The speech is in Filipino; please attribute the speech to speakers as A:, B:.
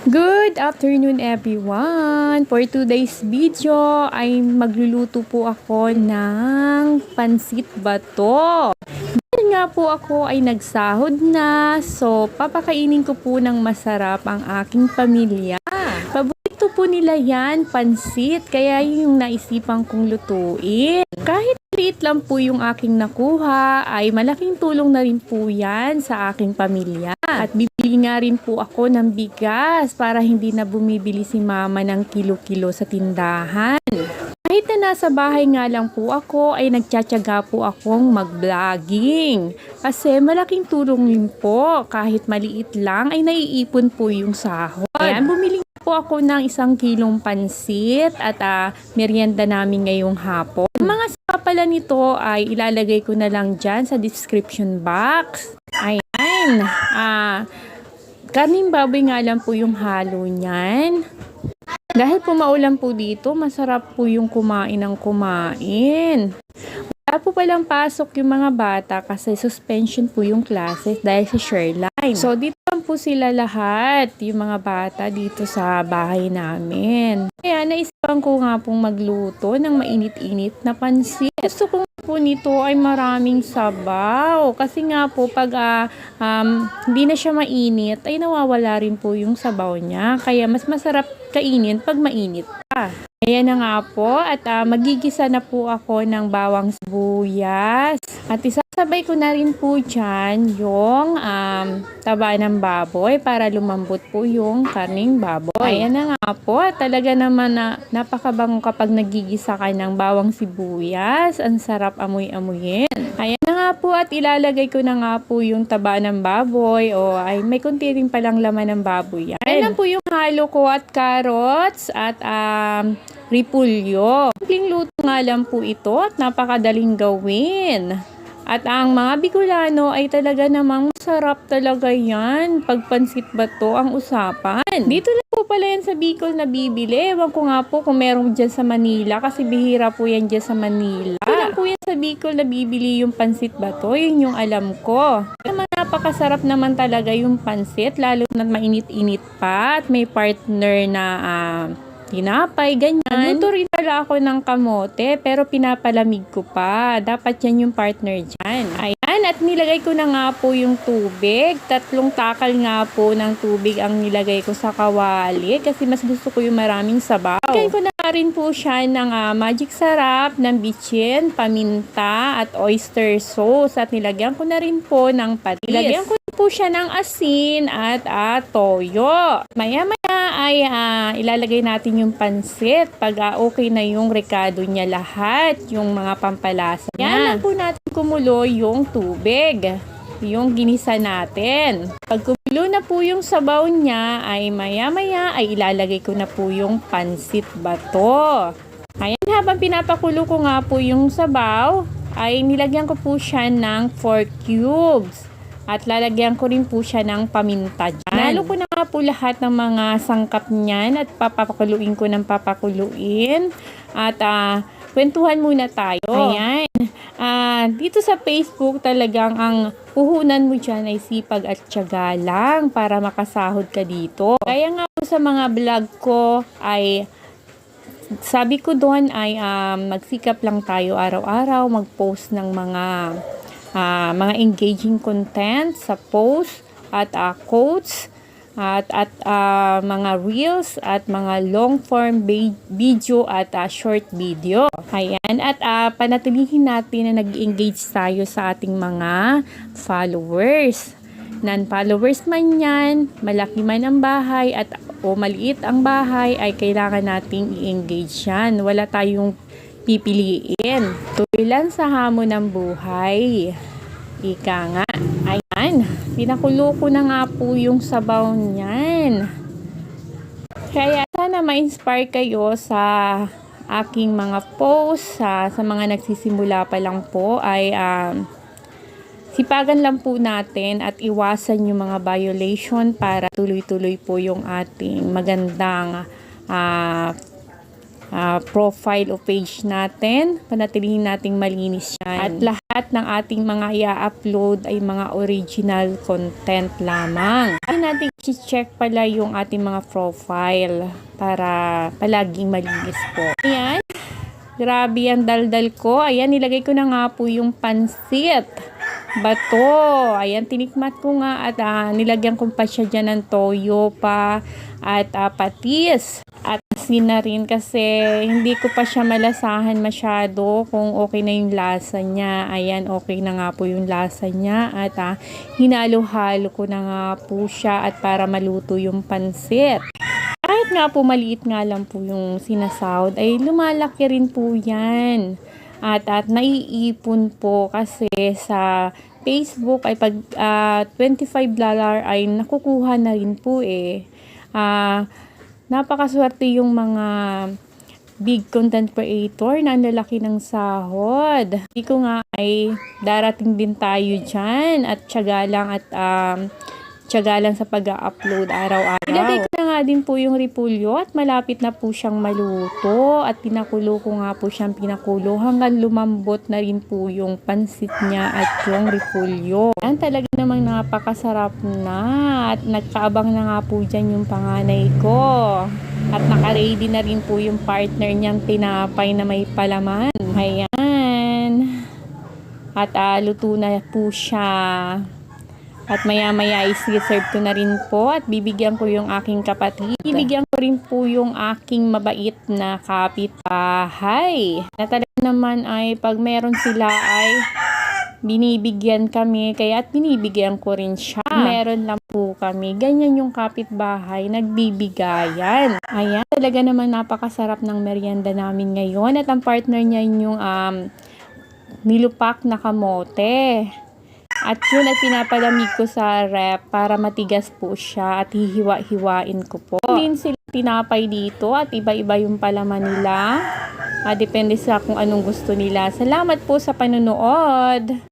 A: Good afternoon everyone! For today's video ay magluluto po ako ng pansit bato. Dahil nga po ako ay nagsahod na, so papakainin ko po ng masarap ang aking pamilya. Paborito po nila yan, pansit, kaya yung naisipan kong lutuin. Kahit liit lang po yung aking nakuha, ay malaking tulong na rin po yan sa aking pamilya. At bibili nga rin po ako ng bigas para hindi na bumibili si mama ng kilo-kilo sa tindahan. Kahit na nasa bahay nga lang po ako, ay nagtsatsaga po akong mag-vlogging. Kasi malaking tulong din po, kahit maliit lang ay naiipon po yung sahod. Ayan, bumili po ako ng 1 kilong pansit at merienda namin ngayong hapon. Mga saka pala nito ay ilalagay ko na lang dyan sa description box. Ayan. Karning baboy nga lang po yung halo niyan. Dahil po maulan po dito, masarap po yung kumain ng kumain. Wala po palang pasok yung mga bata kasi suspension po yung classes dahil sa Shoreline. So dito lang po sila lahat, yung mga bata dito sa bahay namin. Kaya naisipan ko nga pong magluto ng mainit-init na pansit. Gusto ko po nito ay maraming sabaw. Kasi nga po pag hindi na siya mainit ay nawawala rin po yung sabaw niya. Kaya mas masarap kainin pag mainit pa. Ayan na nga po at magigisa na po ako ng bawang sibuyas. At isasabay ko na rin po dyan yung taba ng baboy para lumambot po yung karning baboy. Ayan na nga po, talaga naman na napakabango kapag nagigisa ka ng bawang sibuyas. Ang sarap amoy-amoyin. Ayan na nga po at ilalagay ko na nga po yung taba ng baboy. Ay may kunti rin palang laman ng baboy yan. Ayan na po yung halo ko at carrots at repulyo. Simpleng luto nga lang po ito at napakadaling gawin. At ang mga Bicolano ay talaga namang masarap talaga yan. Pagpansit bato ang usapan. Dito lang po pala yan sa Bicol na bibili. Ewan ko nga po kung meron dyan sa Manila kasi bihira po yan dyan sa Manila. Dito lang po yan sa Bicol na bibili yung pansit bato. Yun yung alam ko. Napakasarap naman talaga yung pansit lalo na mainit-init pa at may partner na tinapay, ganyan. Nagluto rin pala ako ng kamote, pero pinapalamig ko pa. Dapat yan yung partner dyan. Ayan, at nilagay ko na nga po yung tubig. 3 takal nga po ng tubig ang nilagay ko sa kawali, kasi mas gusto ko yung maraming sabaw. Nilagay ko na rin po siya ng magic sarap, ng bitchin, paminta, at oyster sauce. At nilagyan ko na rin po ng patis. Nilagyan ko po siya ng asin at toyo. Maya-maya ay ilalagay natin yung pansit pag okay na yung rekado niya lahat, yung mga pampalasa niya. Yan lang po natin kumulo yung tubig, yung ginisa natin. Pag kumulo na po yung sabaw niya ay maya-maya ay ilalagay ko na po yung pansit bato. Ayan, habang pinapakulo ko nga po yung sabaw ay nilagyan ko po siya ng 4 cubes. At lalagyan ko rin po siya ng paminta dyan. Nalo ko na nga po lahat ng mga sangkap niyan at papakuluin ko ng papakuluin. At kwentuhan muna tayo. Ayan. Dito sa Facebook talagang ang puhunan mo dyan ay sipag at tiyaga lang para makasahod ka dito. Kaya nga po sa mga vlog ko ay sabi ko doon ay magsikap lang tayo araw-araw mag-post ng mga engaging content sa post at quotes at mga reels at mga long form video at short video. Ayan, at panatilihin natin na nag-engage tayo sa ating mga followers. Non-followers man yan, malaki man ang bahay at o maliit ang bahay ay kailangan nating i-engage yan. Wala tayong pipiliin. Tuloy lang sa hamon ng buhay. Ika nga. Ayan. Pinakulo ko na nga po yung sabaw niyan. Kaya sana ma-inspire kayo sa aking mga posts. Sa mga nagsisimula pa lang po ay sipagan lang po natin at iwasan yung mga violation para tuloy-tuloy po yung ating magandang profile o page natin. Panatilihin nating malinis yan. At lahat lahat ng ating mga i-upload ay mga original content lamang. Ay natin i-check pala yung ating mga profile para palaging malinis po. Ayan. Grabe yan daldal ko. Ayan, nilagay ko na nga po yung pansit. Bato. Ayan, tinikmat ko nga at nilagyan ko pa siya dyan ng toyo pa at patis. At asin na rin kasi hindi ko pa siya malasahan masyado kung okay na yung lasa niya. Ayan, okay na nga po yung lasa niya at hinalo-halo ko na nga po siya at para maluto yung pansit. Kahit nga po maliit nga lang po yung sinasahod ay lumalaki rin po yan. At naiipon po kasi sa Facebook ay pag $25 ay nakukuha na rin po eh. Napakaswerte yung mga big content creator na lalaki ng sahod. Hindi ko nga ay darating din tayo dyan at tiyaga lang sa pag-upload araw-araw. Ilagay ko na nga din po yung repolyo at malapit na po siyang maluto at pinakulo ko nga po siyang pinakulo hanggang lumambot na rin po yung pansit niya at yung repolyo. Yan talaga namang napakasarap na at nagkaabang na nga po dyan yung panganay ko. At naka-ready na rin po yung partner niyang tinapay na may palaman. Ayan. At luto na po siya. At maya-maya isi-serve ko na rin po at bibigyan ko yung aking kapatid. Bibigyan ko rin po yung aking mabait na kapitbahay. Na talaga naman ay pag meron sila ay binibigyan kami kaya at binibigyan ko rin siya. Meron lang po kami. Ganyan yung kapitbahay, nagbibigayan. Ayan, talaga naman napakasarap ng merienda namin ngayon at ang partner niya yung nilupak na kamote. At yun at pinapalamig ko sa rep para matigas po siya at hihiwa-hiwain ko po. Hindi sila tinapay dito at iba-iba yung palaman nila. Depende sa kung anong gusto nila. Salamat po sa panonood.